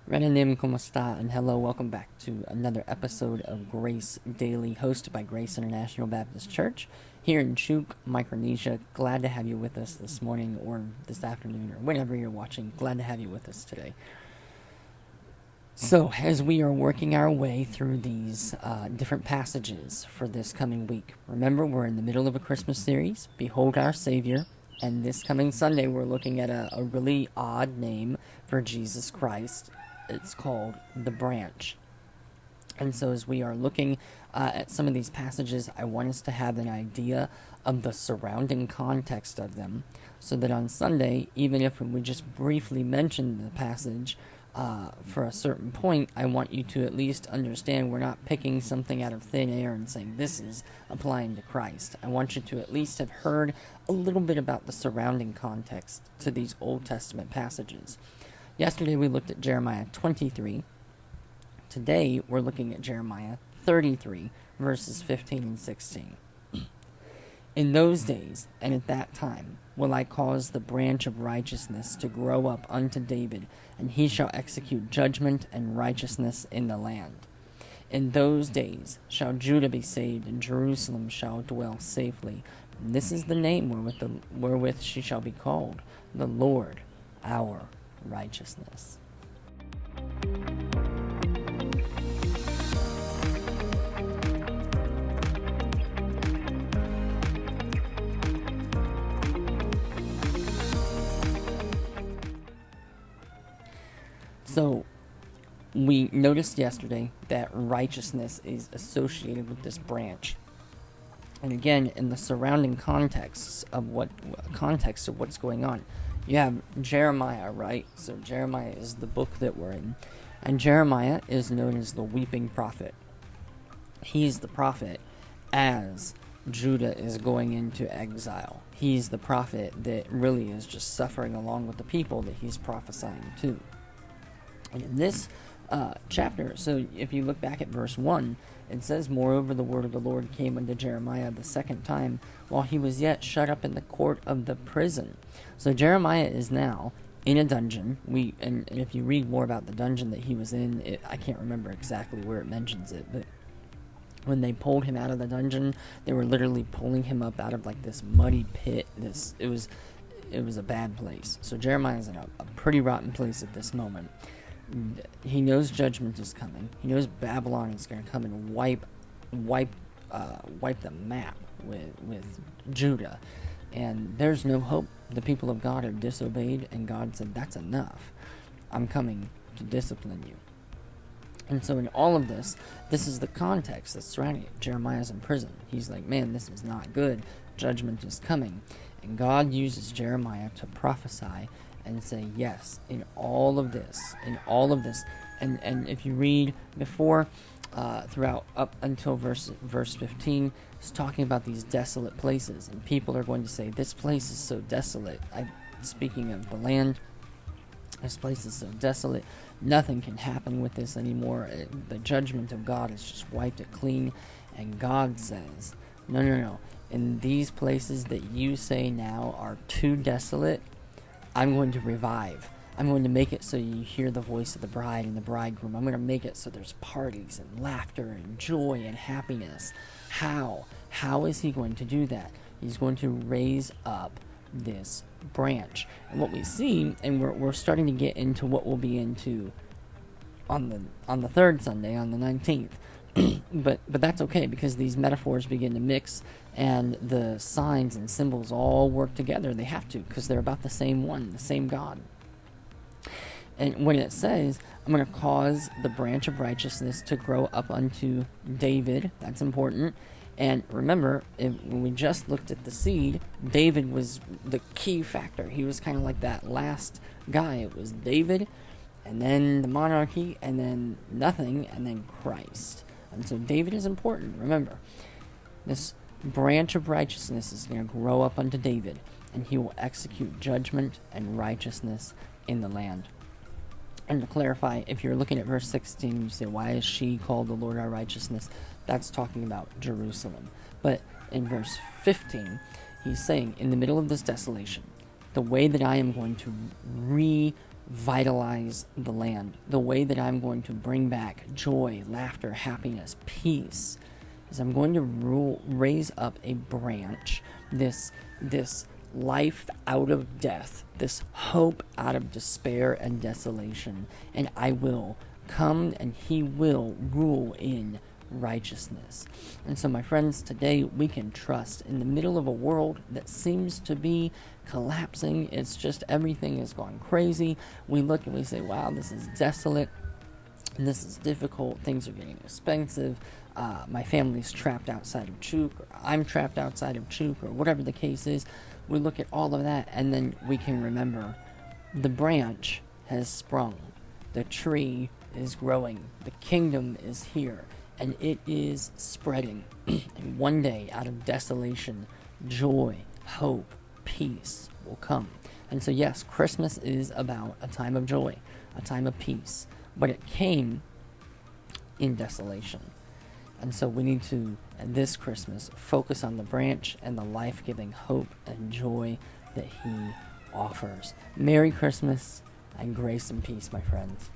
Renanim, ¿cómo está? And hello, welcome back to another episode of Grace Daily, hosted by Grace International Baptist Church here in Chuuk, Micronesia. Glad to have you with us this morning or this afternoon or whenever you're watching. Glad to have you with us today. So, as we are working our way through these different passages for this coming week, remember we're in the middle of a Christmas series, Behold Our Savior, and this coming Sunday we're looking at a really odd name for Jesus Christ. It's called the branch. And so as we are looking at some of these passages, I want us to have an idea of the surrounding context of them, so that on Sunday, even if we just briefly mention the passage for a certain point, I want you to at least understand we're not picking something out of thin air and saying this is applying to Christ. I want you to at least have heard a little bit about the surrounding context to these Old Testament passages. Yesterday we looked at Jeremiah 23. Today we're looking at Jeremiah 33, verses 15 and 16. In those days, and at that time, will I cause the branch of righteousness to grow up unto David, and he shall execute judgment and righteousness in the land. In those days shall Judah be saved, and Jerusalem shall dwell safely. And this is the name wherewith she shall be called, the Lord our righteousness. So, we noticed yesterday that righteousness is associated with this branch. And again, in the surrounding context of what's going on, you have Jeremiah, right? So Jeremiah is the book that we're in. And Jeremiah is known as the weeping prophet. He's the prophet as Judah is going into exile. He's the prophet that really is just suffering along with the people that he's prophesying to. And in this chapter, so if you look back at verse 1, it says, Moreover, the word of the Lord came unto Jeremiah the second time, while he was yet shut up in the court of the prison. So Jeremiah is now in a dungeon. And if you read more about the dungeon that he was in, I can't remember exactly where it mentions it, but when they pulled him out of the dungeon, they were literally pulling him up out of like this muddy pit. It was a bad place. So Jeremiah is in a pretty rotten place at this moment. He knows judgment is coming. He knows Babylon is going to come and wipe the map with Judah, and there's no hope. The people of God have disobeyed, and God said, "That's enough. I'm coming to discipline you." And so, in all of this is the context that's surrounding it. Jeremiah's in prison. He's like, "Man, this is not good. Judgment is coming," and God uses Jeremiah to prophesy and say, yes, in all of this, and if you read before, throughout up until verse 15, it's talking about these desolate places, and people are going to say, this place is so desolate. Speaking of the land, this place is so desolate, nothing can happen with this anymore. The judgment of God has just wiped it clean, and God says, no, in these places that you say now are too desolate, I'm going to revive. I'm going to make it so you hear the voice of the bride and the bridegroom. I'm going to make it so there's parties and laughter and joy and happiness. How? How is he going to do that? He's going to raise up this branch. And what we see, and we're starting to get into what we'll be into on the third Sunday, on the 19th. but that's okay, because these metaphors begin to mix, and the signs and symbols all work together. They have to, because they're about the same one, the same God. And when it says, I'm going to cause the branch of righteousness to grow up unto David, that's important. And remember, when we just looked at the seed, David was the key factor. He was kind of like that last guy. It was David, and then the monarchy, and then nothing, and then Christ. And so David is important. Remember, this branch of righteousness is going to grow up unto David, and he will execute judgment and righteousness in the land. And to clarify, if you're looking at verse 16, you say, why is she called the Lord our righteousness? That's talking about Jerusalem. But in verse 15, he's saying, in the middle of this desolation, the way that I am going to vitalize the land, the way that I'm going to bring back joy, laughter, happiness, peace, is I'm going to raise up a branch, this life out of death, this hope out of despair and desolation, and I will come and he will rule in righteousness. And so, my friends, today we can trust in the middle of a world that seems to be collapsing. It's just everything is going crazy. We look and we say, wow, this is desolate, and this is difficult, things are getting expensive, my family's trapped outside of Chuuk, or I'm trapped outside of Chuuk, or whatever the case is. We look at all of that, and then we can remember the branch has sprung, the tree is growing, the kingdom is here, and it is spreading. And one day, out of desolation, joy, hope, peace will come. And so, yes, Christmas is about a time of joy, a time of peace, but it came in desolation. And so we need to, this Christmas, focus on the branch and the life-giving hope and joy that he offers. Merry Christmas and grace and peace, my friends.